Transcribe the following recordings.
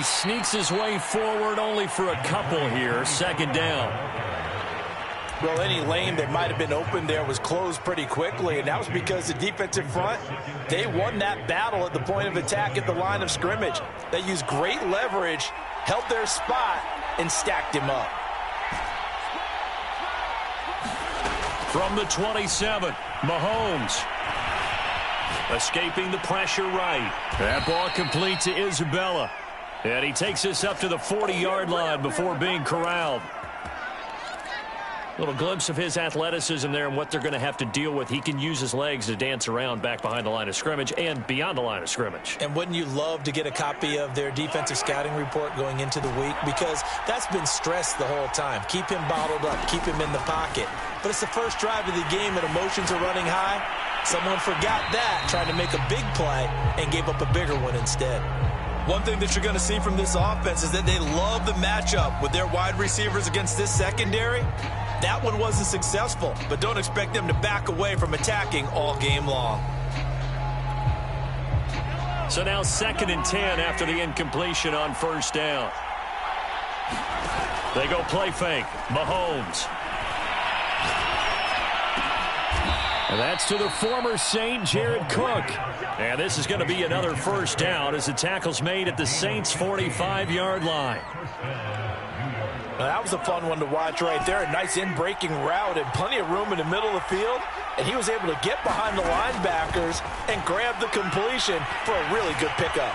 sneaks his way forward only for a couple here. Second down. Well, any lane that might have been open there was closed pretty quickly, and that was because the defensive front, they won that battle at the point of attack at the line of scrimmage. They used great leverage, held their spot, and stacked him up. From the 27, Mahomes. Escaping the pressure right. That ball complete to Isabella. And he takes this up to the 40-yard line before being corralled. Little glimpse of his athleticism there and what they're going to have to deal with. He can use his legs to dance around back behind the line of scrimmage and beyond the line of scrimmage. And wouldn't you love to get a copy of their defensive scouting report going into the week? Because that's been stressed the whole time. Keep him bottled up. Keep him in the pocket. But it's the first drive of the game and emotions are running high. Someone forgot that, tried to make a big play, and gave up a bigger one instead. One thing that you're going to see from this offense is that they love the matchup with their wide receivers against this secondary. That one wasn't successful, but don't expect them to back away from attacking all game long. So now 2nd and 10 after the incompletion on first down. They go play fake. Mahomes. And that's to the former Saint, Jared Cook. And this is going to be another first down as the tackle's made at the Saints' 45-yard line. Now, that was a fun one to watch right there. A nice in-breaking route and plenty of room in the middle of the field. And he was able to get behind the linebackers and grab the completion for a really good pickup.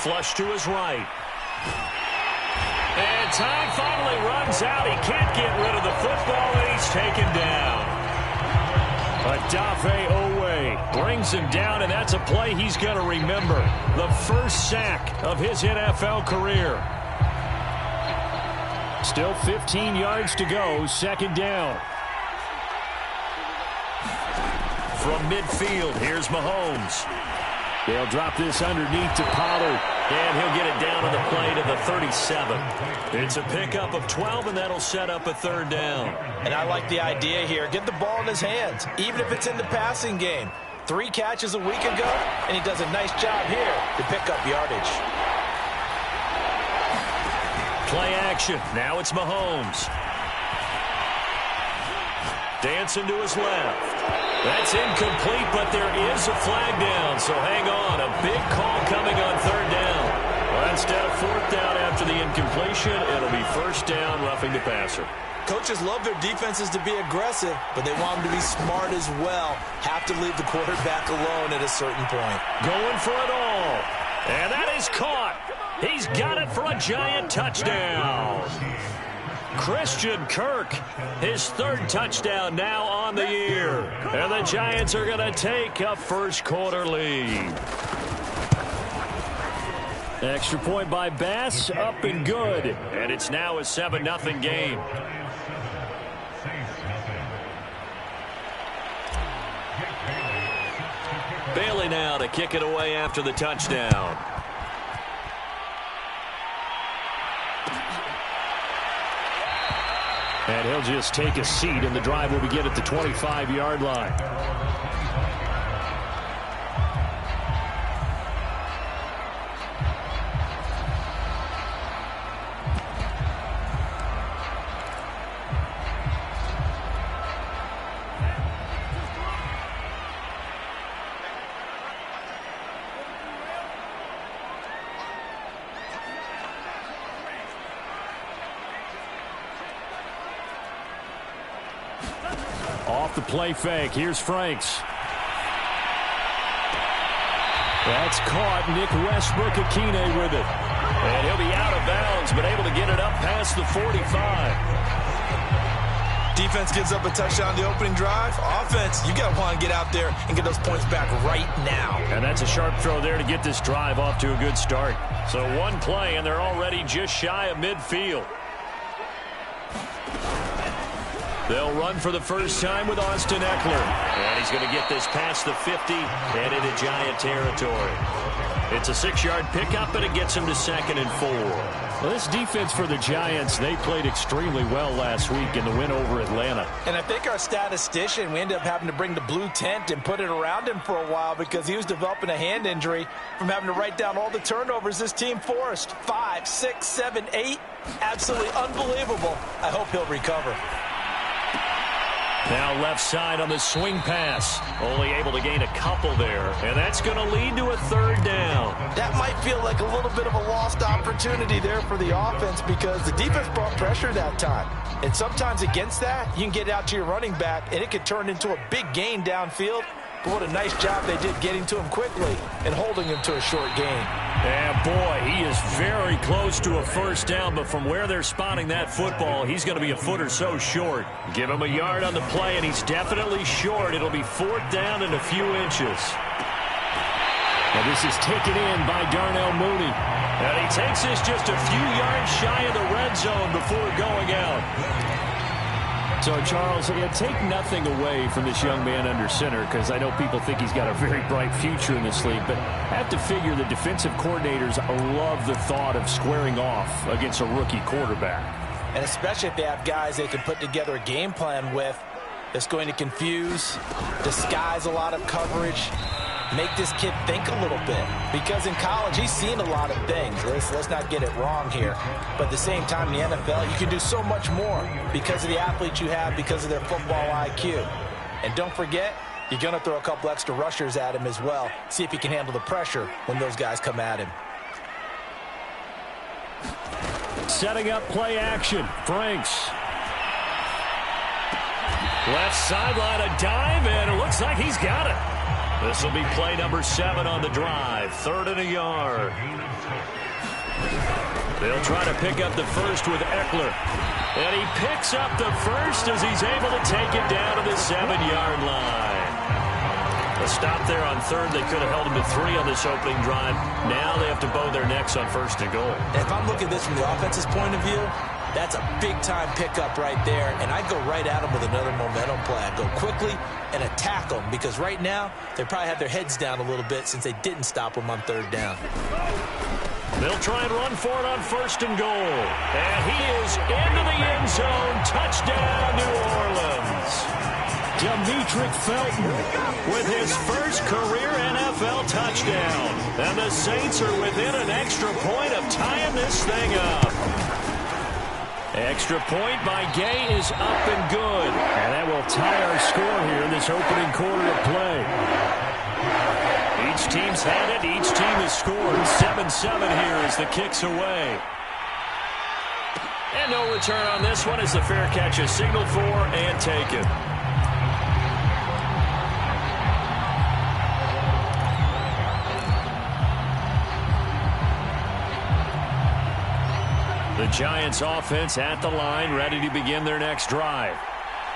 Flush to his right. And time finally runs out. He can't get rid of the football, and he's taken down. Adafe Owe brings him down, and that's a play he's going to remember. The first sack of his NFL career. Still 15 yards to go, second down. From midfield, here's Mahomes. They'll drop this underneath to Pollard, and he'll get it down on the play to the 37. It's a pickup of 12, and that'll set up a third down. And I like the idea here. Get the ball in his hands, even if it's in the passing game. 3 catches a week ago, and he does a nice job here to pick up yardage. Play action. Now it's Mahomes. Dancing to his left. That's incomplete, but there is a flag down, so hang on. A big call coming on third down. Well, instead of fourth down after the incompletion, it'll be first down, roughing the passer. Coaches love their defenses to be aggressive, but they want them to be smart as well. Have to leave the quarterback alone at a certain point. Going for it all. And that is caught. He's got it for a giant touchdown. Christian Kirk, his 3rd touchdown now on the year. And the Giants are going to take a first quarter lead. Extra point by Bass, up and good. And it's now a 7-0 game. Bailey now to kick it away after the touchdown. And he'll just take a seat, and the drive will begin at the 25-yard line. Off the play fake. Here's Franks. That's caught. Nick Westbrook-Akine with it. And he'll be out of bounds, but able to get it up past the 45. Defense gives up a touchdown the opening drive. Offense, you got to want to get out there and get those points back right now. And that's a sharp throw there to get this drive off to a good start. So one play, and they're already just shy of midfield. They'll run for the first time with Austin Eckler. And he's going to get this past the 50 and into Giant territory. It's a 6-yard pickup, and it gets him to 2nd and 4. Well, this defense for the Giants, they played extremely well last week in the win over Atlanta. And I think our statistician, we ended up having to bring the blue tent and put it around him for a while because he was developing a hand injury from having to write down all the turnovers this team forced. 5, 6, 7, 8. Absolutely unbelievable. I hope he'll recover. Now left side on the swing pass. Only able to gain a couple there. And that's going to lead to a third down. That might feel like a little bit of a lost opportunity there for the offense because the defense brought pressure that time. And sometimes against that, you can get out to your running back, and it could turn into a big gain downfield. But what a nice job they did getting to him quickly and holding him to a short gain. And boy, he is very close to a first down, but from where they're spotting that football, he's going to be a foot or so short. Give him a yard on the play, and he's definitely short. It'll be fourth down and a few inches. Now this is taken in by Darnell Mooney. And he takes this just a few yards shy of the red zone before going out. So, Charles, take nothing away from this young man under center because I know people think he's got a very bright future in this league, but I have to figure the defensive coordinators love the thought of squaring off against a rookie quarterback. And especially if they have guys they can put together a game plan with that's going to confuse, disguise a lot of coverage, make this kid think a little bit. Because in college, he's seen a lot of things. Let's not get it wrong here. But at the same time, in the NFL, you can do so much more because of the athletes you have, because of their football IQ. And don't forget, you're going to throw a couple extra rushers at him as well. See if he can handle the pressure when those guys come at him. Setting up play action. Franks. Left sideline, a dive, and it looks like he's got it. This will be play number 7 on the drive. 3rd and a yard. They'll try to pick up the first with Eckler. And he picks up the first as he's able to take it down to the 7-yard line. A stop there on 3rd. They could have held him to 3 on this opening drive. Now they have to bow their necks on 1st and goal. If I'm looking at this from the offense's point of view, that's a big-time pickup right there, and I go right at them with another momentum play. I go quickly and attack them because right now they probably have their heads down a little bit since they didn't stop them on 3rd down. They'll try and run for it on 1st and goal. And he is into the end zone. Touchdown, New Orleans. Demetric Felton with his first career NFL touchdown. And the Saints are within an extra point of tying this thing up. Extra point by Gay is up and good. And that will tie our score here in this opening quarter of play. Each team's had it. Each team has scored. 7-7 here as the kick's away. And no return on this one as the fair catch is signaled for and taken. The Giants offense at the line, ready to begin their next drive.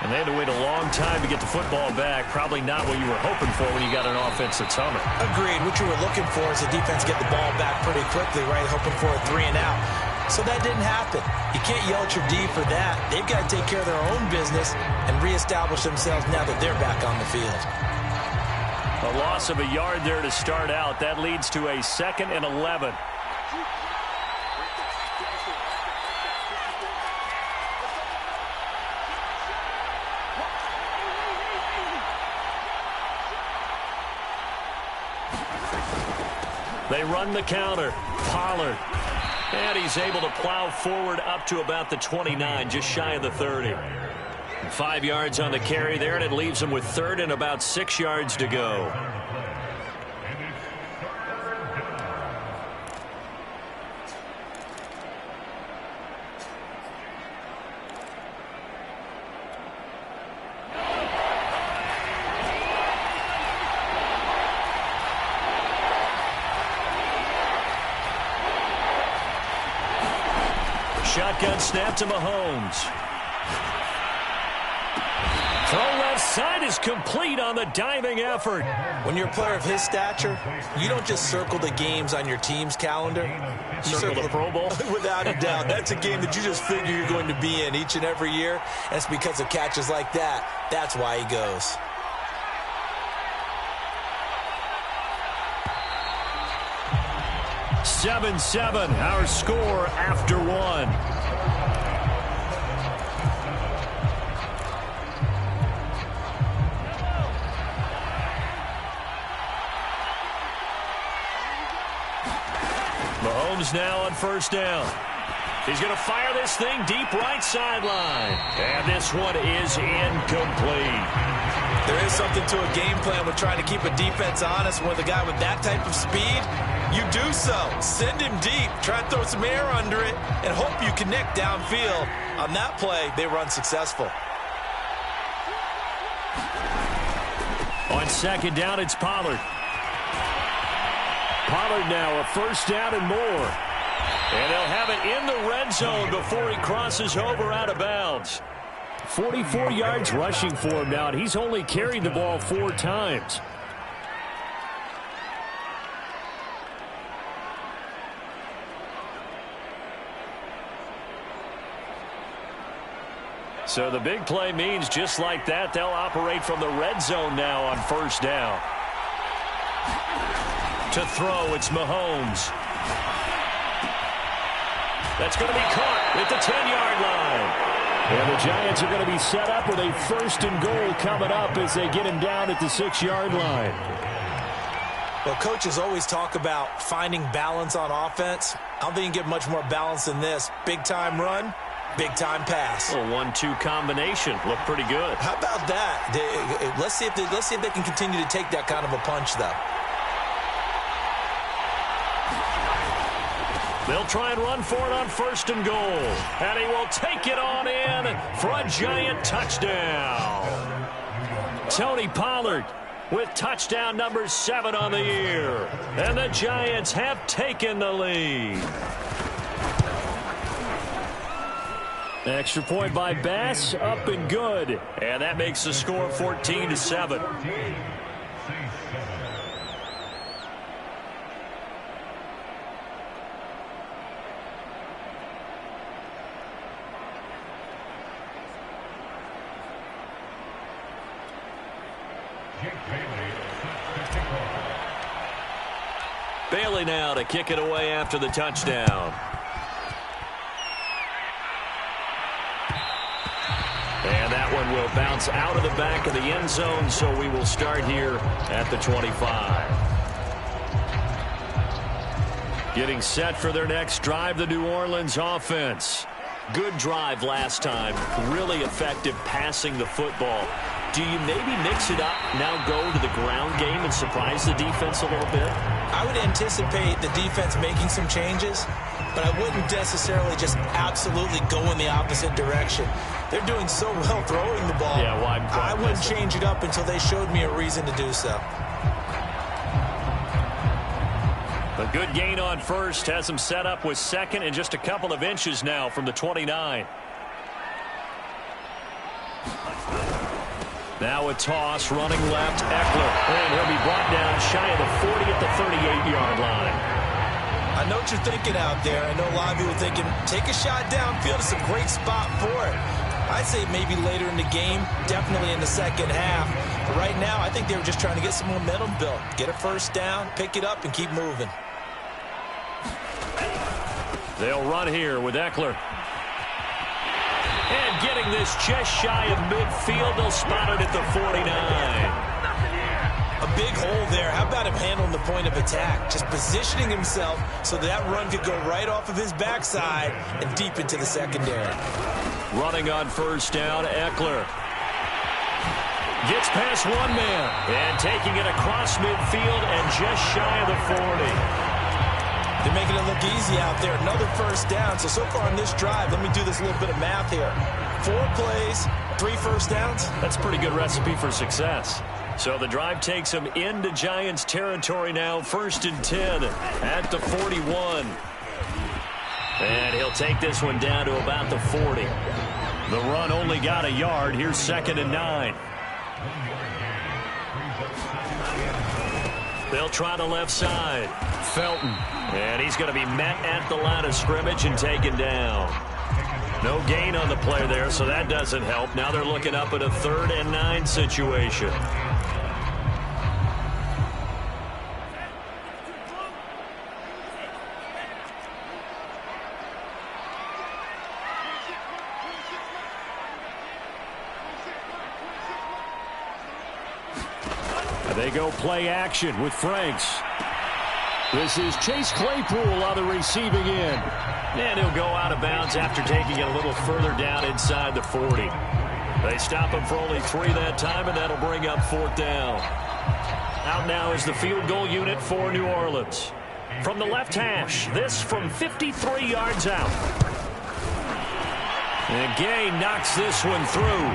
And they had to wait a long time to get the football back. Probably not what you were hoping for when you got an offense that's humming. Agreed. What you were looking for is the defense get the ball back pretty quickly, right? Hoping for a 3 and out. So that didn't happen. You can't yell at your D for that. They've got to take care of their own business and reestablish themselves now that they're back on the field. A loss of a yard there to start out. That leads to a 2nd and 11. They run the counter. Pollard. And he's able to plow forward up to about the 29, just shy of the 30. 5 yards on the carry there, and it leaves him with 3rd and about 6 yards to go. Shotgun snap to Mahomes. Throw left side is complete on the diving effort. When you're a player of his stature, you don't just circle the games on your team's calendar. You circle the Pro Bowl? Without a doubt. That's a game that you just figure you're going to be in each and every year. That's because of catches like that. That's why he goes. 7-7, our score after one. Mahomes now on first down. He's going to fire this thing deep right sideline. And this one is incomplete. There is something to a game plan with trying to keep a defense honest. With a guy with that type of speed, you do so. Send him deep. Try and throw some air under it and hope you connect downfield. On that play, they were unsuccessful. On second down, it's Pollard. Pollard now a first down and more. And they'll have it in the red zone before he crosses over out of bounds. 44 yards rushing for him now, and he's only carried the ball 4 times. So the big play means just like that, they'll operate from the red zone now on first down. To throw, it's Mahomes. That's going to be caught at the 10-yard line. And the Giants are going to be set up with a first and goal coming up as they get him down at the 6-yard line. Well, coaches always talk about finding balance on offense. I don't think you can get much more balance than this. Big-time run, big-time pass. A 1-2 combination. Look pretty good. How about that? Let's see if they can continue to take that kind of a punch, though. They'll try and run for it on first and goal. And he will take it on in for a Giant touchdown. Tony Pollard with touchdown number 7 on the year. And the Giants have taken the lead. Extra point by Bass, up and good. And that makes the score 14-7. Bailey now to kick it away after the touchdown. And that one will bounce out of the back of the end zone, so we will start here at the 25. Getting set for their next drive, the New Orleans offense. Good drive last time. Really effective passing the football. Do you maybe mix it up, now go to the ground game and surprise the defense a little bit? I would anticipate the defense making some changes, but I wouldn't necessarily just absolutely go in the opposite direction. They're doing so well throwing the ball. Yeah, well, I wouldn't change it up until they showed me a reason to do so. A good gain on first has them set up with second and just a couple of inches now from the 29. Now a toss, running left, Eckler. And he'll be brought down shy of the 40 at the 38-yard line. I know what you're thinking out there. I know a lot of people are thinking, take a shot downfield. It's a great spot for it. I'd say maybe later in the game, definitely in the second half. But right now, I think they were just trying to get some momentum built. Get a first down, pick it up, and keep moving. They'll run here with Eckler. And getting this just shy of midfield, they'll spot it at the 49. A big hole there. How about him handling the point of attack? Just positioning himself so that run could go right off of his backside and deep into the secondary. Running on first down, Eckler. Gets past one man. And taking it across midfield and just shy of the 40. They're making it look easy out there. Another first down. So far in this drive, let me do this little bit of math here. 4 plays, 3 first downs. That's a pretty good recipe for success. So the drive takes them into Giants territory now. 1st and 10 at the 41. And he'll take this one down to about the 40. The run only got a yard. Here's 2nd and 9. They'll try the left side. Felton. And he's going to be met at the line of scrimmage and taken down. No gain on the play there, so that doesn't help. Now they're looking up at a 3rd and 9 situation. They go play action with Franks. This is Chase Claypool on the receiving end. And he'll go out of bounds after taking it a little further down inside the 40. They stop him for only 3 that time, and that'll bring up 4th down. Out now is the field goal unit for New Orleans. From the left hash, this from 53 yards out. And Gay knocks this one through.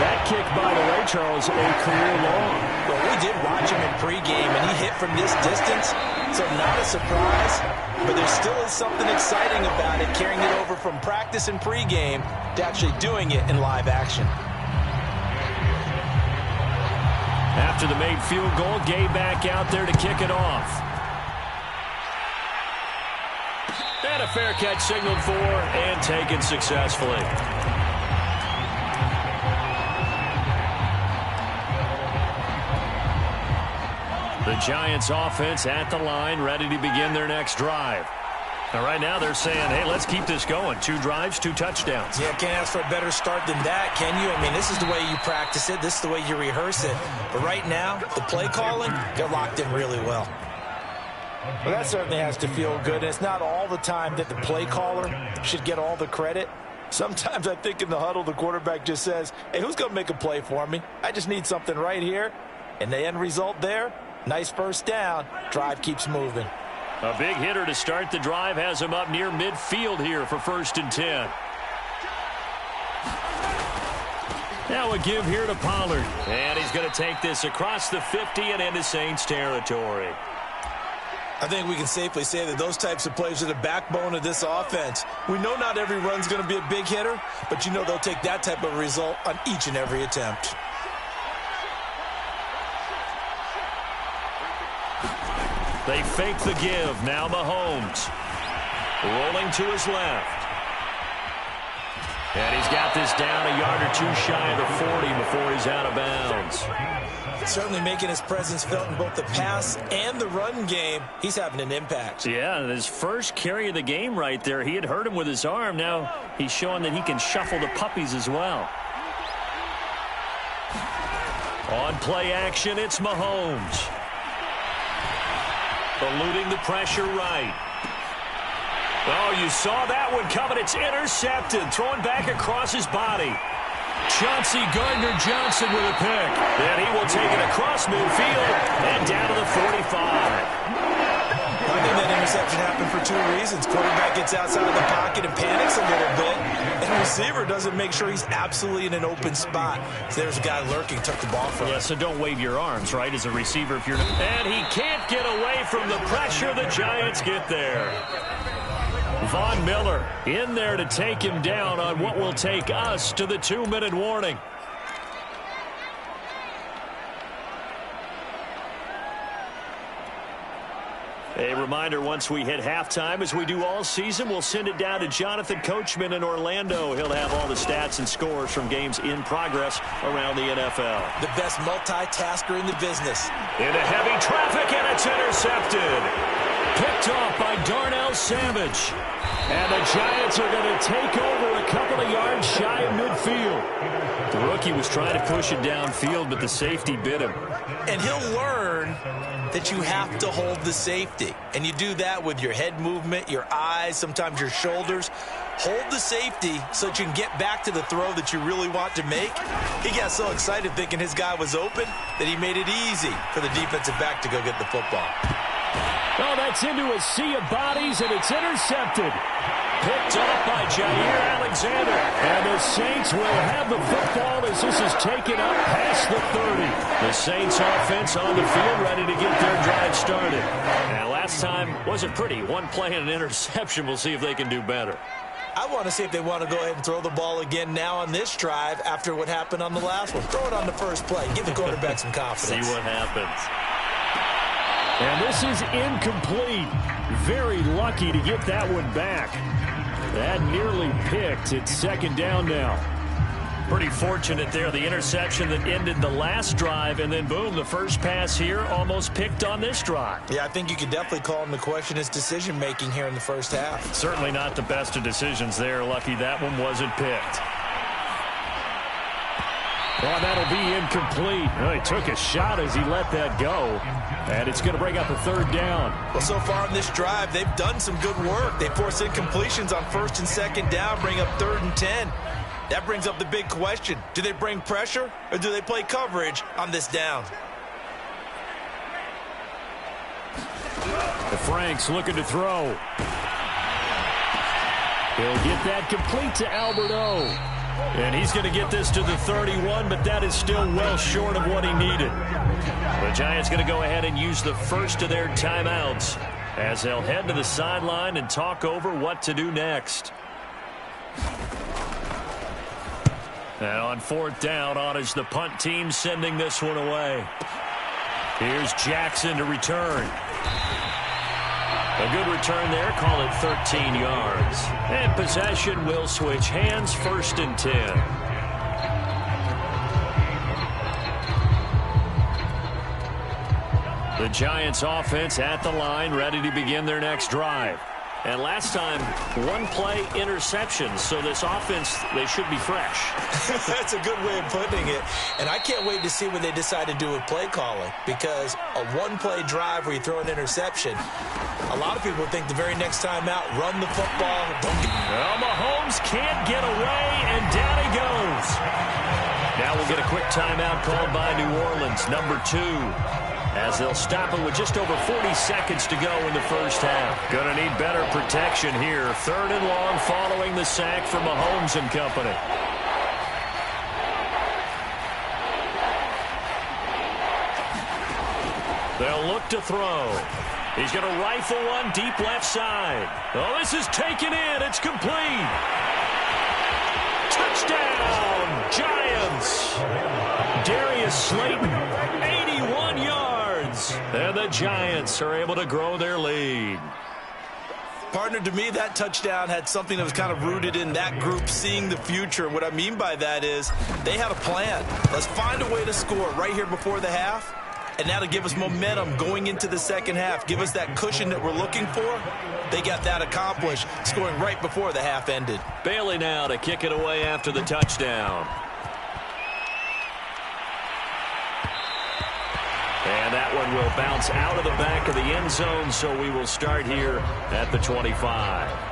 That kick, by the way, Charles, a career long. Well, we did watch him in pregame, and he hit from this distance, so not a surprise. But there still is something exciting about it, carrying it over from practice and pregame to actually doing it in live action. After the made field goal, Gay back out there to kick it off. And a fair catch signaled for and taken successfully. The Giants offense at the line, ready to begin their next drive. Now, right now they're saying, hey, let's keep this going. 2 drives, 2 touchdowns. Yeah, can't ask for a better start than that, can you? I mean, this is the way you practice it. This is the way you rehearse it. But right now, the play calling, they're locked in really well. Well, that certainly has to feel good. And it's not all the time that the play caller should get all the credit. Sometimes I think in the huddle, the quarterback just says, hey, who's going to make a play for me? I just need something right here. And the end result there, nice first down. Drive keeps moving. A big hitter to start the drive has him up near midfield here for 1st and 10. Now a give here to Pollard. And he's going to take this across the 50 and into Saints territory. I think we can safely say that those types of plays are the backbone of this offense. We know not every run's going to be a big hitter, but you know they'll take that type of result on each and every attempt. They fake the give. Now Mahomes. Rolling to his left. And he's got this down a yard or 2 shy of the 40 before he's out of bounds. Certainly making his presence felt in both the pass and the run game. He's having an impact. Yeah, and his first carry of the game right there, he had hurt him with his arm. Now he's showing that he can shuffle the puppies as well. On play action, it's Mahomes. Eluding the pressure right. Oh, you saw that one coming. It's intercepted. Thrown back across his body. Chauncey Gardner-Johnson with a pick. And he will take it across midfield and down to the 45. I think that interception happened for 2 reasons. Quarterback gets outside of the pocket and panics a little bit. And the receiver doesn't make sure he's absolutely in an open spot. So there's a guy lurking, took the ball from him. Yeah, so don't wave your arms, right, as a receiver if you're not. And he can't get away from the pressure. The Giants get there. Von Miller in there to take him down on what will take us to the 2-minute warning. A reminder, once we hit halftime, as we do all season, we'll send it down to Jonathan Coachman in Orlando. He'll have all the stats and scores from games in progress around the NFL. The best multitasker in the business. Into heavy traffic, and it's intercepted. Picked off by Darnell Savage. And the Giants are going to take over a couple of yards shy of midfield. The rookie was trying to push it downfield, but the safety bit him. And he'll learn that you have to hold the safety. And you do that with your head movement, your eyes, sometimes your shoulders. Hold the safety so that you can get back to the throw that you really want to make. He got so excited thinking his guy was open that he made it easy for the defensive back to go get the football. Oh, that's into a sea of bodies, and it's intercepted. Picked off by Jair Alexander. And the Saints will have the football as this is taken up past the 30. The Saints offense on the field ready to get their drive started. And last time wasn't pretty. 1 play and an interception. We'll see if they can do better. I want to see if they want to go ahead and throw the ball again now on this drive after what happened on the last one. Throw it on the first play. Give the quarterback some confidence. See what happens. And this is incomplete. Very lucky to get that one back. That nearly picked. It's 2nd down now. Pretty fortunate there. The interception that ended the last drive, and then boom, the first pass here almost picked on this drive. Yeah, I think you could definitely call him to question his decision-making here in the first half. Certainly not the best of decisions there. Lucky that one wasn't picked. Oh, that'll be incomplete. Oh, he took a shot as he let that go. And it's going to bring up a third down. Well, so far on this drive, they've done some good work. They force incompletions on first and second down, bring up 3rd and 10. That brings up the big question. Do they bring pressure or do they play coverage on this down? The Franks looking to throw. He'll get that complete to Alberto. And he's going to get this to the 31, but that is still well short of what he needed. The Giants going to go ahead and use the first of their timeouts as they'll head to the sideline and talk over what to do next. And on 4th down, on is the punt team sending this one away. Here's Jackson to return. A good return there, call it 13 yards. And possession will switch hands, 1st and 10. The Giants offense at the line, ready to begin their next drive. And last time, 1-play interception. So this offense, they should be fresh. That's a good way of putting it. And I can't wait to see what they decide to do with play calling. Because a 1-play drive where you throw an interception, a lot of people think the very next time out, run the football. Well, Mahomes can't get away, and down he goes. Now we'll get a quick timeout called by New Orleans, number 2. As they'll stop it with just over 40 seconds to go in the first half. Gonna need better protection here. 3rd and long following the sack from Mahomes and company. They'll look to throw. He's going to rifle one deep left side. Oh, this is taken in. It's complete. Touchdown, Giants. Darius Slayton, 81 yards. And the Giants are able to grow their lead. Partner, to me, that touchdown had something that was kind of rooted in that group seeing the future. And what I mean by that is they had a plan. Let's find a way to score right here before the half. And that'll give us momentum going into the second half. Give us that cushion that we're looking for. They got that accomplished, scoring right before the half ended. Bailey now to kick it away after the touchdown. And that one will bounce out of the back of the end zone, so we will start here at the 25.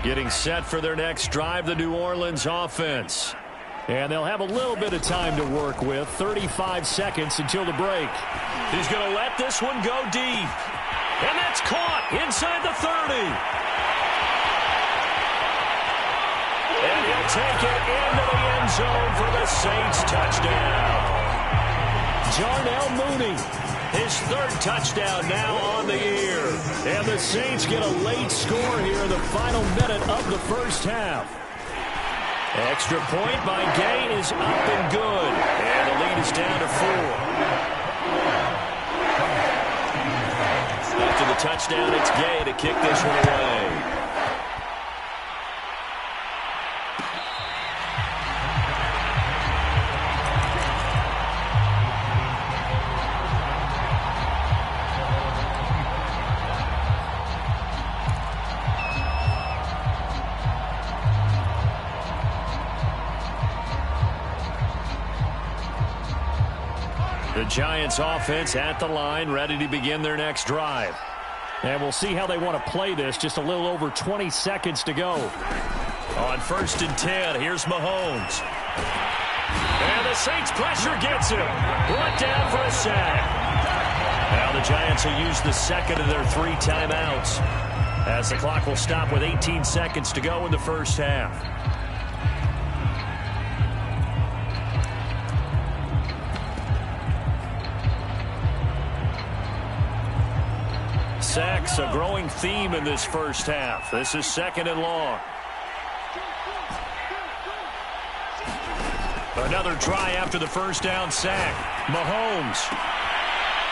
Getting set for their next drive, the New Orleans offense. And they'll have a little bit of time to work with, 35 seconds until the break. He's going to let this one go deep. And that's caught inside the 30. And he'll take it into the end zone for the Saints touchdown. Darnell Mooney, his 3rd touchdown now on the year. And the Saints get a late score here in the final minute of the first half. Extra point by Gay is up and good. And the lead is down to 4. After the touchdown, it's Gay to kick this one away. The Giants offense at the line, ready to begin their next drive. And we'll see how they want to play this. Just a little over 20 seconds to go. On 1st and 10, here's Mahomes. And the Saints pressure gets him. Brought down for a sack. Now the Giants will use the second of their 3 timeouts, as the clock will stop with 18 seconds to go in the first half. Sacks, a growing theme in this first half. This is 2nd and long. Another try after the first down sack. Mahomes.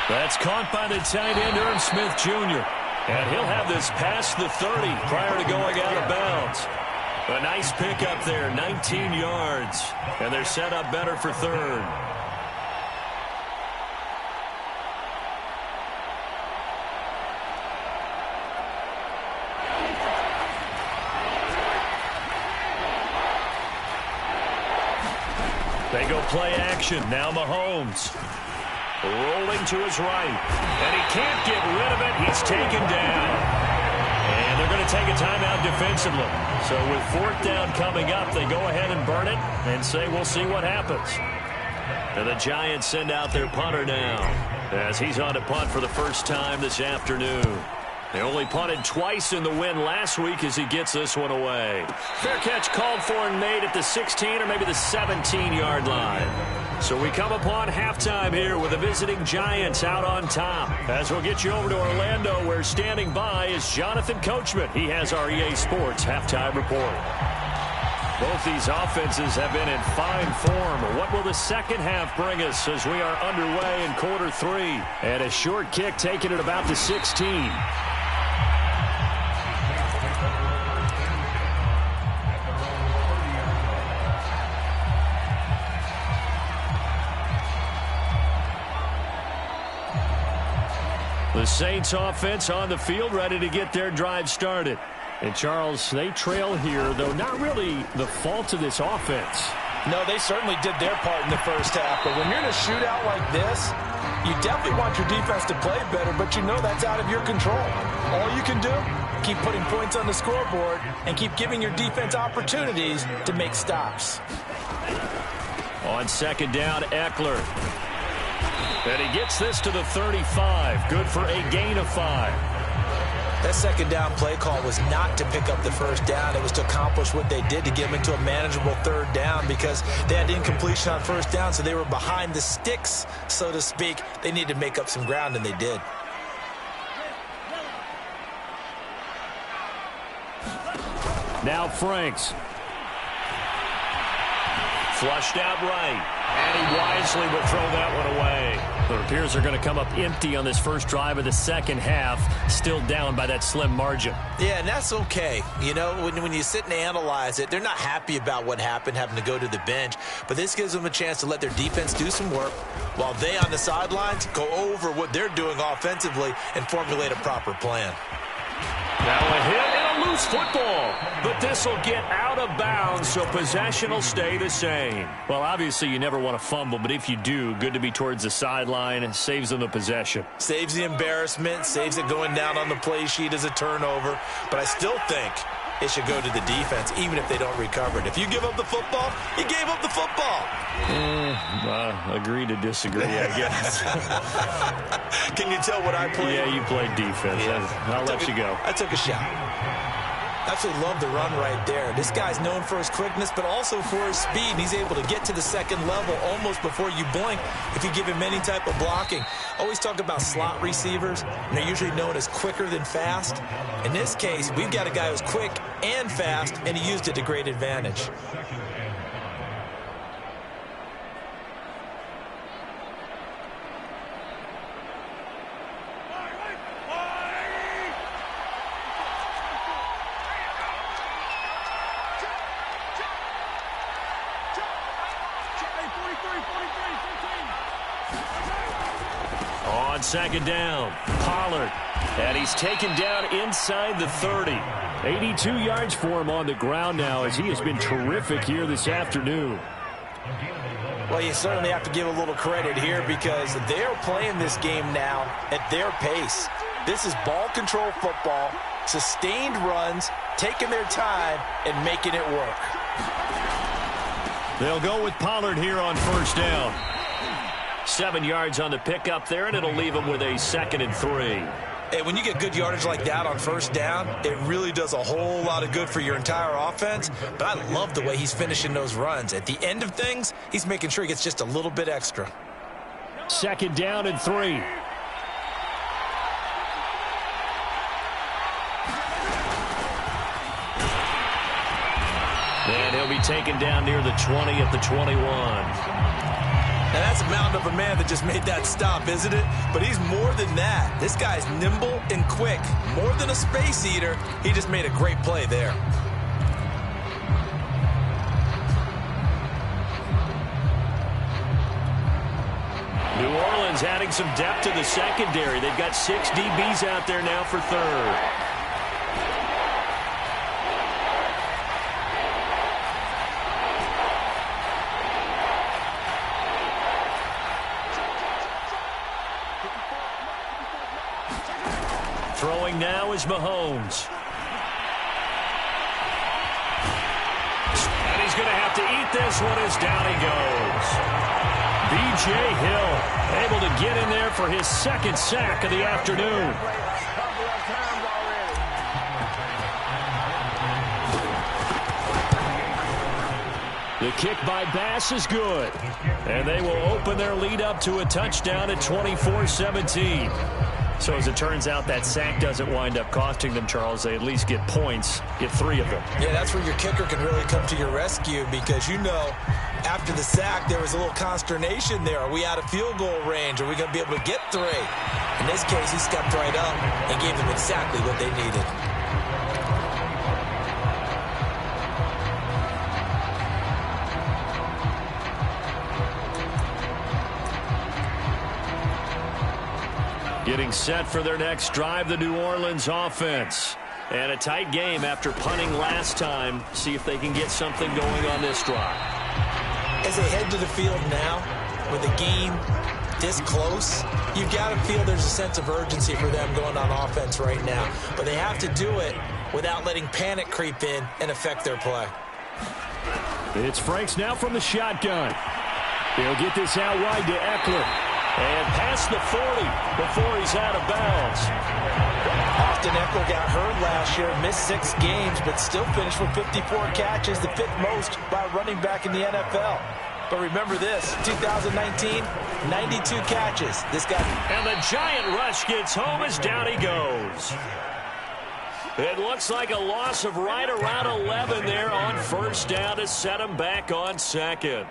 That's caught by the tight end, Irv Smith Jr. And he'll have this past the 30 prior to going out of bounds. A nice pickup there, 19 yards. And they're set up better for 3rd. They go play action. Now Mahomes. Rolling to his right. And he can't get rid of it. He's taken down. And they're going to take a timeout defensively. So with fourth down coming up, they go ahead and burn it and say we'll see what happens. And the Giants send out their punter now as he's on to punt for the first time this afternoon. They only punted twice in the win last week as he gets this one away. Fair catch called for and made at the 16 or maybe the 17-yard line. So we come upon halftime here with the visiting Giants out on top. As we'll get you over to Orlando, where standing by is Jonathan Coachman. He has our EA Sports halftime report. Both these offenses have been in fine form. What will the second half bring us as we are underway in quarter three? And a short kick taken at about the 16. The Saints offense on the field, ready to get their drive started. And, Charles, they trail here, though not really the fault of this offense. No, they certainly did their part in the first half. But when you're in a shootout like this, you definitely want your defense to play better, but you know that's out of your control. All you can do, keep putting points on the scoreboard and keep giving your defense opportunities to make stops. On second down, Eckler. And he gets this to the 35. Good for a gain of 5. That second down play call was not to pick up the first down. It was to accomplish what they did to get them into a manageable third down because they had incompletion on first down, so they were behind the sticks, so to speak. They needed to make up some ground, and they did. Now Franks. Flushed out right. And he wisely will throw that one away. It appears they're going to come up empty on this first drive of the second half, still down by that slim margin. Yeah, and that's okay. You know, when you sit and analyze it, they're not happy about what happened, having to go to the bench. But this gives them a chance to let their defense do some work while they on the sidelines go over what they're doing offensively and formulate a proper plan. Now a hit and a loose football. But this will get out of bounds, so possession will stay the same. Well, obviously you never want to fumble, but if you do, good to be towards the sideline and saves them the possession. Saves the embarrassment, saves it going down on the play sheet as a turnover. But I still think it should go to the defense, even if they don't recover it. If you give up the football, you gave up the football. Agree to disagree, I guess. Can you tell what I played? Yeah, you played defense. Yeah. I'll let you go. I took a shot. Absolutely love the run right there. This guy's known for his quickness, but also for his speed. And he's able to get to the second level almost before you blink if you give him any type of blocking. Always talk about slot receivers, and they're usually known as quicker than fast. In this case, we've got a guy who's quick and fast, and he used it to great advantage. On second down, Pollard. And he's taken down inside the 30. 82 yards for him on the ground now as he has been terrific here this afternoon. Well, you certainly have to give a little credit here because they're playing this game now at their pace. This is ball control football, sustained runs, taking their time, and making it work. They'll go with Pollard here on first down. 7 yards on the pickup there, and it'll leave him with a 2nd and 3. Hey, when you get good yardage like that on first down, it really does a whole lot of good for your entire offense. But I love the way he's finishing those runs. At the end of things, he's making sure he gets just a little bit extra. 2nd down and 3. And he'll be taken down near the 20 at the 21. Now, that's a mountain of a man that just made that stop, isn't it? But he's more than that. This guy's nimble and quick. More than a space eater, he just made a great play there. New Orleans adding some depth to the secondary. They've got 6 DBs out there now for third. Throwing now is Mahomes. And he's going to have to eat this one as down he goes. B.J. Hill able to get in there for his second sack of the afternoon. The kick by Bass is good. And they will open their lead up to a touchdown at 24-17. So as it turns out, that sack doesn't wind up costing them, Charles. They at least get points, get 3 of them. Yeah, that's where your kicker can really come to your rescue because, you know, after the sack, there was a little consternation there. Are we out of field goal range? Are we going to be able to get 3? In this case, he stepped right up and gave them exactly what they needed. Getting set for their next drive, the New Orleans offense. And a tight game after punting last time. See if they can get something going on this drive. As they head to the field now, with the game this close, you've got to feel there's a sense of urgency for them going on offense right now. But they have to do it without letting panic creep in and affect their play. It's Franks now from the shotgun. He'll get this out wide to Eckler. And past the 40 before he's out of bounds. Austin Eckler got hurt last year, missed 6 games, but still finished with 54 catches, the 5th most by a running back in the NFL. But remember this, 2019, 92 catches. This guy. And the giant rush gets home as down he goes. It looks like a loss of right around 11 there on first down to set him back on second.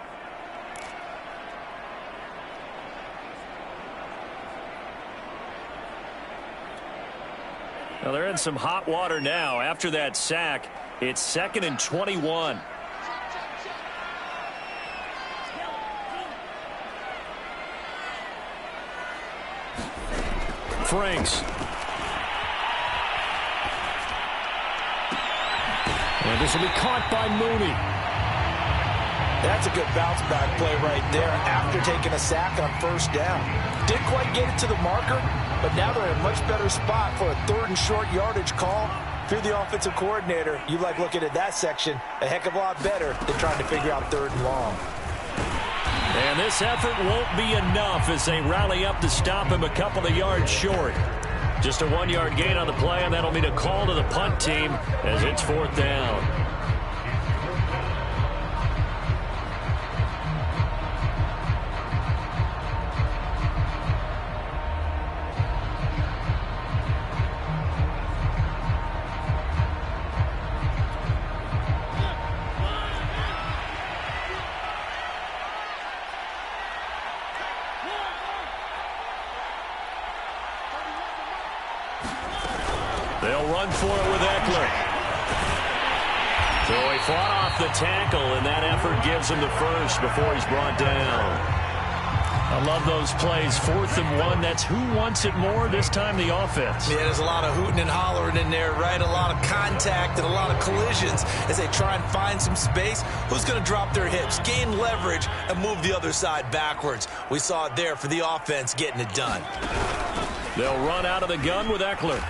Well, they're in some hot water now. After that sack, it's 2nd and 21. Franks. And this will be caught by Mooney. That's a good bounce back play right there after taking a sack on first down. Didn't quite get it to the marker, but now they're in a much better spot for a 3rd and short yardage call. If you're the offensive coordinator, you like looking at that section a heck of a lot better than trying to figure out 3rd and long. And this effort won't be enough as they rally up to stop him a couple of yards short. Just a 1-yard gain on the play, and that'll mean a call to the punt team as it's 4th down. They'll run for it with Eckler. So he fought off the tackle, and that effort gives him the first before he's brought down. I love those plays. 4th and 1. That's who wants it more, this time the offense. Yeah, there's a lot of hooting and hollering in there, right? A lot of contact and a lot of collisions as they try and find some space. Who's going to drop their hips, gain leverage, and move the other side backwards? We saw it there for the offense getting it done. They'll run out of the gun with Eckler.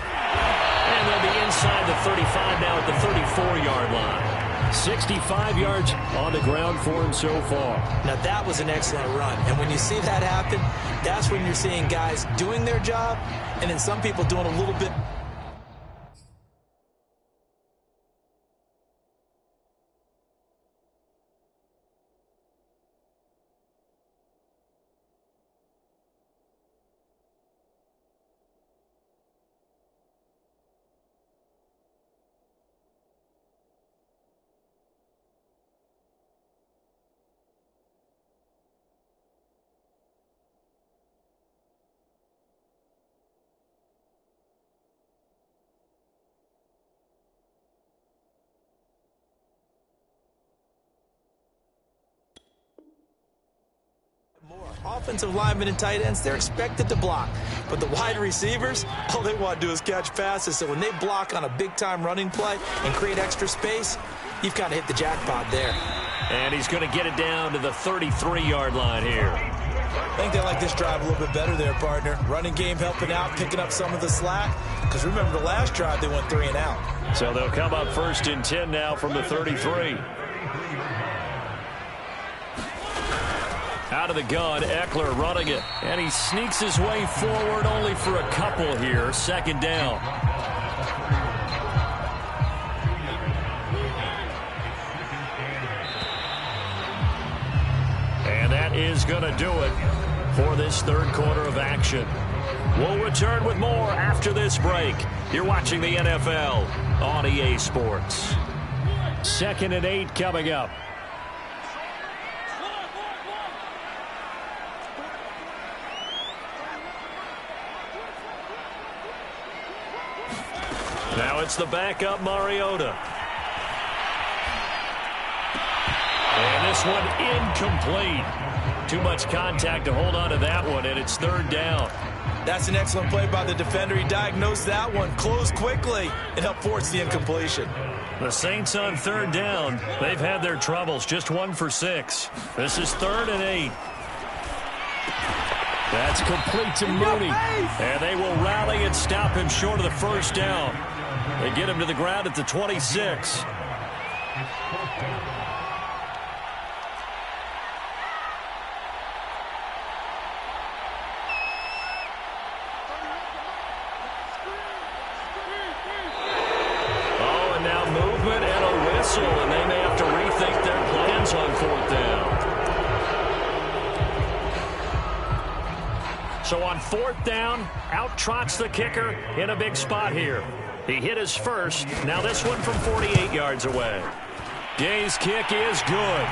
And they'll be inside the 35 now at the 34-yard line. 65 yards on the ground for him so far. Now, that was an excellent run. And when you see that happen, that's when you're seeing guys doing their job and then some people doing a little bit. Offensive linemen and tight ends, they're expected to block. But the wide receivers, all they want to do is catch passes. So when they block on a big-time running play and create extra space, you've kind of hit the jackpot there. And he's going to get it down to the 33-yard line here. I think they like this drive a little bit better there, partner. Running game helping out, picking up some of the slack. Because remember, the last drive, they went 3 and out. So they'll come up 1st and 10 now from the 33. Out of the gun, Eckler running it. And he sneaks his way forward only for a couple here. 2nd down. And that is going to do it for this 3rd quarter of action. We'll return with more after this break. You're watching the NFL on EA Sports. 2nd and 8 coming up. Now it's the backup Mariota. And this one incomplete. Too much contact to hold on to that one, and it's 3rd down. That's an excellent play by the defender. He diagnosed that one, closed quickly, and helped force the incompletion. The Saints on 3rd down. They've had their troubles, just 1 for 6. This is 3rd and 8. That's complete to Mooney. And they will rally and stop him short of the 1st down. They get him to the ground at the 26. Oh, and now movement and a whistle, and they may have to rethink their plans on 4th down. So on 4th down, out trots the kicker in a big spot here. He hit his first. Now this one from 48 yards away. Gay's kick is good.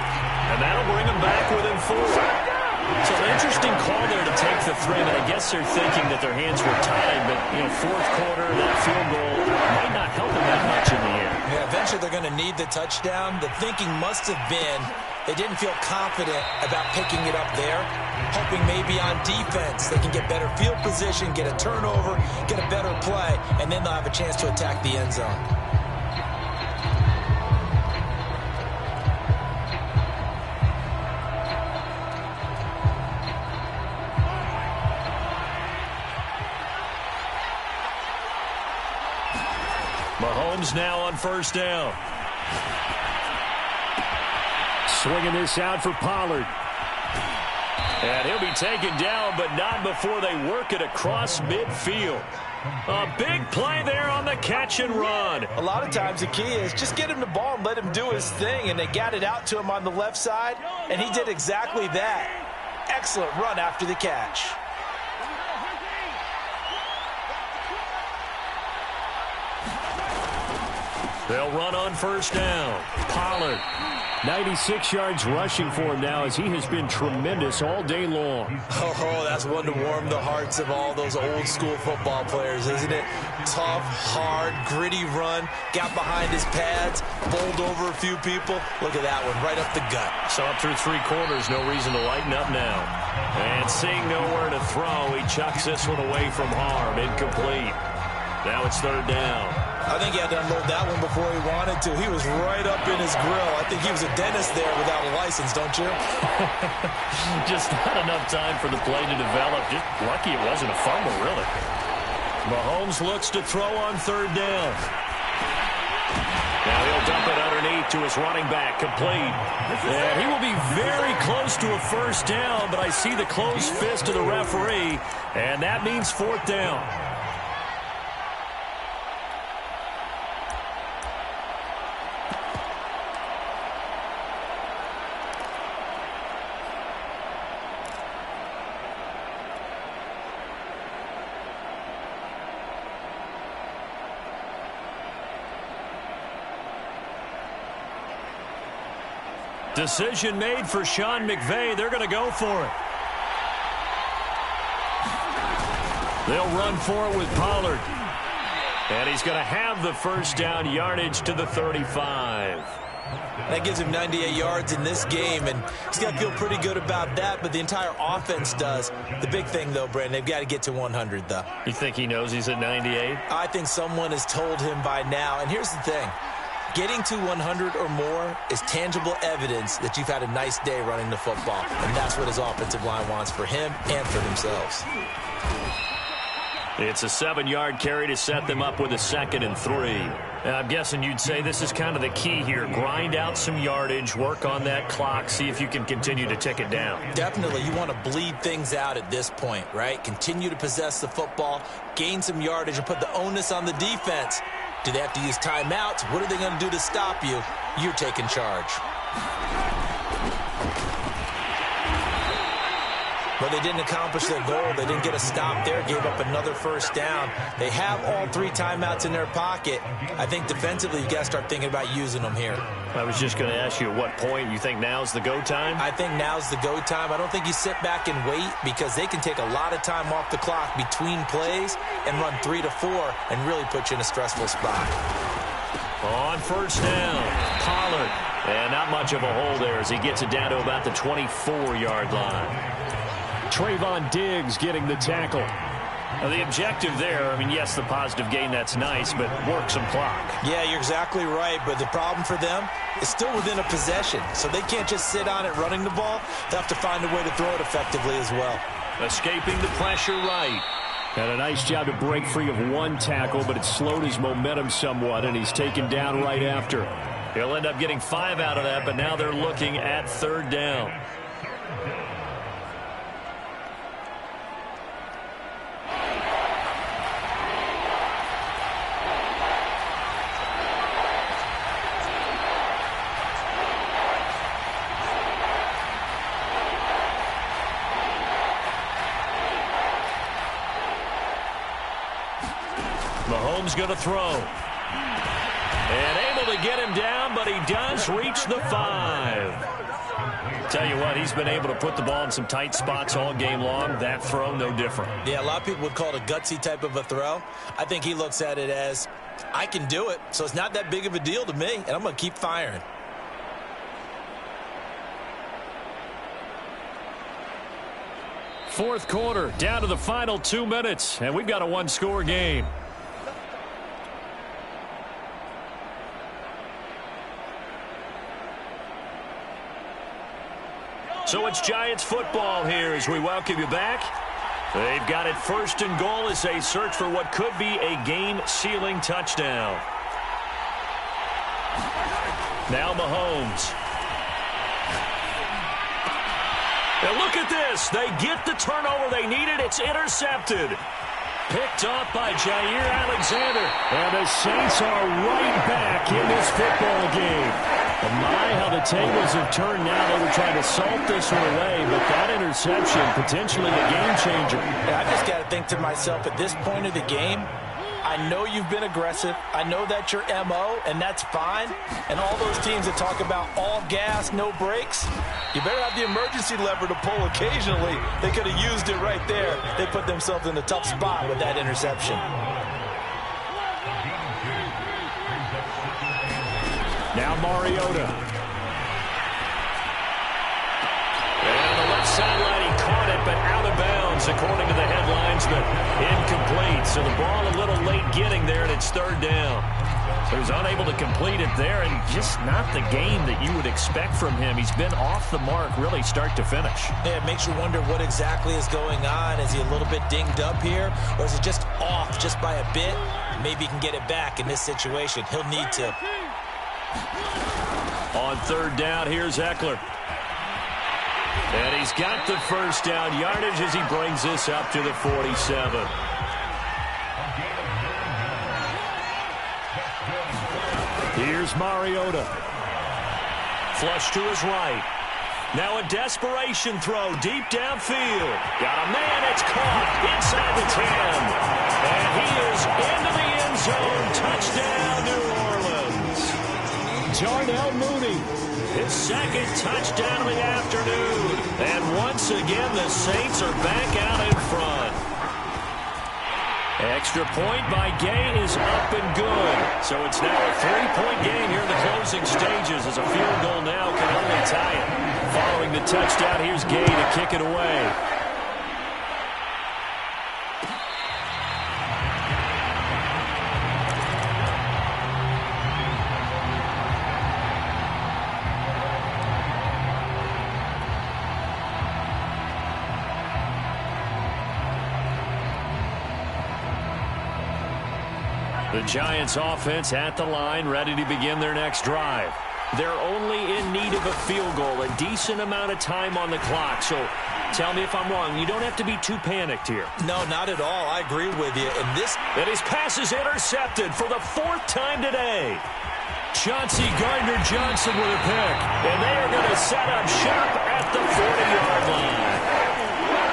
And that'll bring him back within 4. So an interesting call there to take the 3. And I guess they're thinking that their hands were tied. But, 4th quarter, that field goal might not help them that much in the end. Yeah, eventually they're going to need the touchdown. The thinking must have been they didn't feel confident about picking it up there, hoping maybe on defense they can get better field position, get a turnover, get a better play, and then they'll have a chance to attack the end zone. Mahomes now on 1st down. Swinging this out for Pollard. And he'll be taken down, but not before they work it across midfield. A big play there on the catch and run. A lot of times the key is just get him the ball and let him do his thing, and they got it out to him on the left side, and he did exactly that. Excellent run after the catch. They'll run on 1st down. Pollard. 96 yards rushing for him now as he has been tremendous all day long. Oh, that's one to warm the hearts of all those old school football players, isn't it? Tough, hard, gritty run. Got behind his pads, bowled over a few people. Look at that one, right up the gut. So up through 3 quarters, no reason to lighten up now. And seeing nowhere to throw, he chucks this one away from harm. Incomplete. Now it's 3rd down. I think he had to unload that one before he wanted to. He was right up in his grill. I think he was a dentist there without a license, don't you? Just not enough time for the play to develop. Just lucky it wasn't a fumble, really. Mahomes looks to throw on 3rd down. Now he'll dump it underneath to his running back, complete. And he will be very close to a 1st down, but I see the closed fist of the referee, and that means 4th down. Decision made for Sean McVay. They're going to go for it. They'll run for it with Pollard. And he's going to have the 1st down, yardage to the 35. That gives him 98 yards in this game, and he's got to feel pretty good about that, but the entire offense does. The big thing, though, Brandon, they've got to get to 100, though. You think he knows he's at 98? I think someone has told him by now, and here's the thing. Getting to 100 or more is tangible evidence that you've had a nice day running the football, and that's what his offensive line wants for him and for themselves. It's a 7-yard carry to set them up with a 2nd and 3. I'm guessing you'd say this is kind of the key here. Grind out some yardage, work on that clock, see if you can continue to tick it down. Definitely. You want to bleed things out at this point, right? Continue to possess the football, gain some yardage, and put the onus on the defense. Do they have to use timeouts? What are they going to do to stop you? You're taking charge. But they didn't accomplish their goal. They didn't get a stop there, gave up another first down. They have all 3 timeouts in their pocket. I think defensively you got to start thinking about using them here. I was just going to ask you at what point you think now's the go time? I think now's the go time. I don't think you sit back and wait because they can take a lot of time off the clock between plays and run 3 to 4 and really put you in a stressful spot. On first down, Pollard. And not much of a hole there as he gets it down to about the 24-yard line. Trayvon Diggs getting the tackle. Now the objective there, I mean, yes, the positive gain, that's nice, but work some clock. Yeah, you're exactly right, but the problem for them is still within a possession, so they can't just sit on it running the ball. They have to find a way to throw it effectively as well. Escaping the pressure right. Had a nice job to break free of 1 tackle, but it slowed his momentum somewhat, and he's taken down right after. He'll end up getting 5 out of that, but now they're looking at 3rd down. Mahomes going to throw. And able to get him down, but he does reach the 5. Tell you what, he's been able to put the ball in some tight spots all game long. That throw, no different. Yeah, a lot of people would call it a gutsy type of a throw. I think he looks at it as, I can do it, so it's not that big of a deal to me, and I'm going to keep firing. Fourth quarter, down to the final 2 minutes, and we've got a 1-score game. So it's Giants football here as we welcome you back. They've got it 1st and goal as they search for what could be a game-sealing touchdown. Now Mahomes. And look at this. They get the turnover they needed. It's intercepted. Picked off by Jair Alexander. And the Saints are right back in this football game. And my, how the tables have turned now. They were trying to salt this one away, but that interception, potentially a game changer. Yeah, I just got to think to myself, at this point of the game, I know you've been aggressive. I know that's your MO, and that's fine. And all those teams that talk about all gas, no brakes, you better have the emergency lever to pull occasionally. They could have used it right there. They put themselves in a tough spot with that interception. Now Mariota. And on the left sideline, he caught it, but out of bounds, according to the headlines, but incomplete. So the ball a little late getting there, and it's 3rd down. So he's unable to complete it there, and just not the game that you would expect from him. He's been off the mark, really, start to finish. Yeah, it makes you wonder what exactly is going on. Is he a little bit dinged up here, or is it just off just by a bit? Maybe he can get it back in this situation. He'll need to. On 3rd down, here's Eckler. And he's got the first down yardage as he brings this up to the 47. Here's Mariota. Flush to his right. Now a desperation throw deep downfield. Got a man, it's caught inside the 10. And he is into the end zone. Touchdown, New Orleans. Darnell Mooney, his 2nd touchdown of the afternoon. And once again, the Saints are back out in front. Extra point by Gay is up and good. So it's now a 3-point game here in the closing stages as a field goal now can only tie it. Following the touchdown, here's Gay to kick it away. The Giants offense at the line, ready to begin their next drive. They're only in need of a field goal, a decent amount of time on the clock. So tell me if I'm wrong. You don't have to be too panicked here. No, not at all. I agree with you. And his pass is intercepted for the 4th time today. Chauncey Gardner-Johnson with a pick. And they are going to set up shop at the 40-yard line.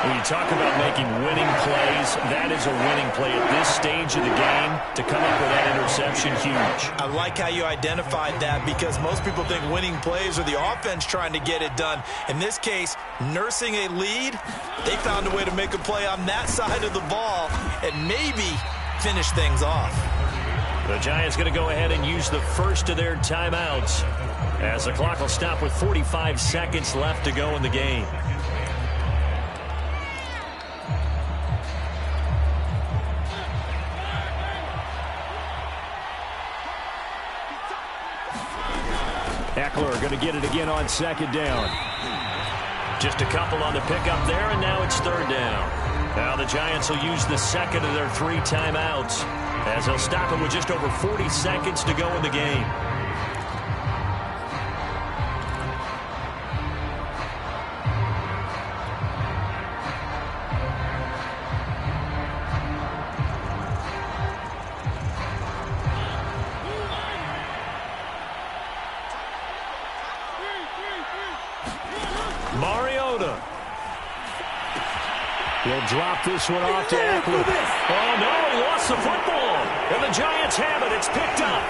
When you talk about making winning plays, that is a winning play at this stage of the game. To come up with that interception, huge. I like how you identified that, because most people think winning plays are the offense trying to get it done. In this case, nursing a lead, they found a way to make a play on that side of the ball and maybe finish things off. The Giants going to go ahead and use the first of their timeouts as the clock will stop with 45 seconds left to go in the game. Eckler going to get it again on 2nd down. Just a couple on the pickup there, and now it's 3rd down. Now the Giants will use the second of their 3 timeouts as they'll stop it with just over 40 seconds to go in the game. He'll drop this one off to Eckler. Oh, no, he lost the football. And the Giants have it. It's picked up.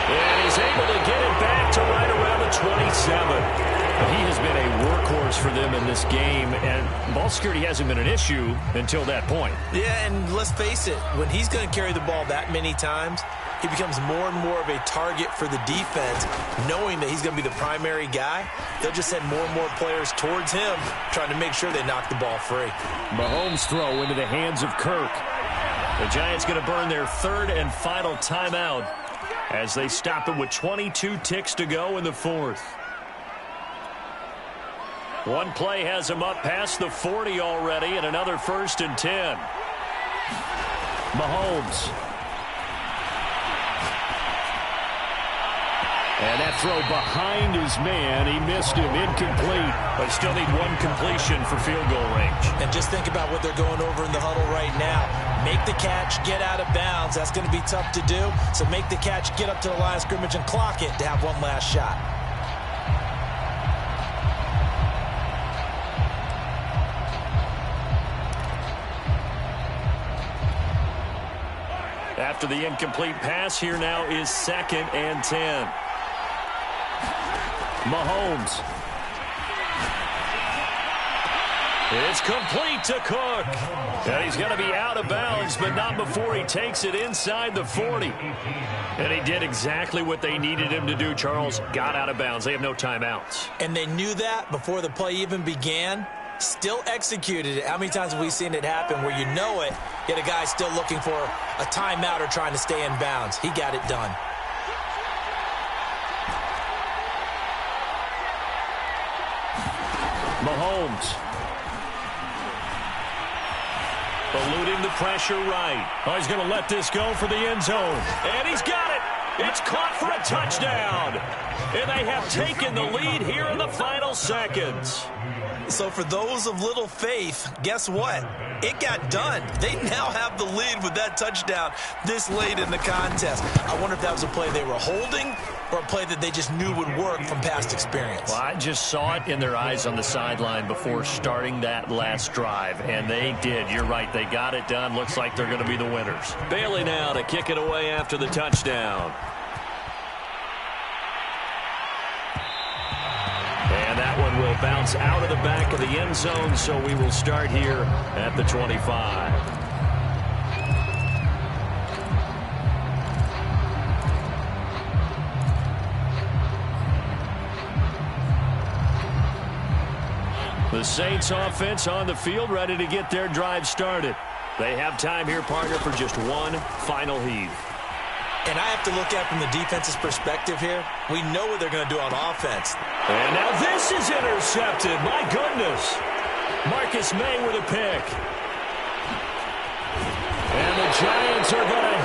And he's able to get it back to right around the 27. He has been a workhorse for them in this game, and ball security hasn't been an issue until that point. Yeah, and let's face it, when he's going to carry the ball that many times, he becomes more and more of a target for the defense, knowing that he's going to be the primary guy. They'll just send more and more players towards him, trying to make sure they knock the ball free. Mahomes' throw into the hands of Kirk. The Giants going to burn their 3rd and final timeout as they stop it with 22 ticks to go in the 4th. One play has him up past the 40 already, and another 1st and 10. Mahomes. And that throw behind his man, he missed him, incomplete. But still need one completion for field goal range. And just think about what they're going over in the huddle right now. Make the catch, get out of bounds. That's going to be tough to do. So make the catch, get up to the line of scrimmage, and clock it to have one last shot. After the incomplete pass, here now is 2nd and 10. Mahomes. It's complete to Cook. And he's going to be out of bounds, but not before he takes it inside the 40. And he did exactly what they needed him to do, Charles. Got out of bounds. They have no timeouts. And they knew that before the play even began. Still executed it. How many times have we seen it happen where you know it, yet a guy's still looking for a timeout or trying to stay in bounds? He got it done. Mahomes. Eluding the pressure right. Oh, he's going to let this go for the end zone. And he's got it. It's caught for a touchdown. And they have taken the lead here in the final seconds. So for those of little faith, guess what? It got done. They now have the lead with that touchdown this late in the contest. I wonder if that was a play they were holding or a play that they just knew would work from past experience. Well, I just saw it in their eyes on the sideline before starting that last drive, and they did. You're right. They got it done. Looks like they're going to be the winners. Bailey now to kick it away after the touchdown. And that one will bounce out of the back of the end zone, so we will start here at the 25. The Saints offense on the field, ready to get their drive started. They have time here, partner, for just one final heave. And I have to look at it from the defense's perspective here. We know what they're going to do on offense. And now this is intercepted. My goodness. Marcus May with a pick. And the Giants are going to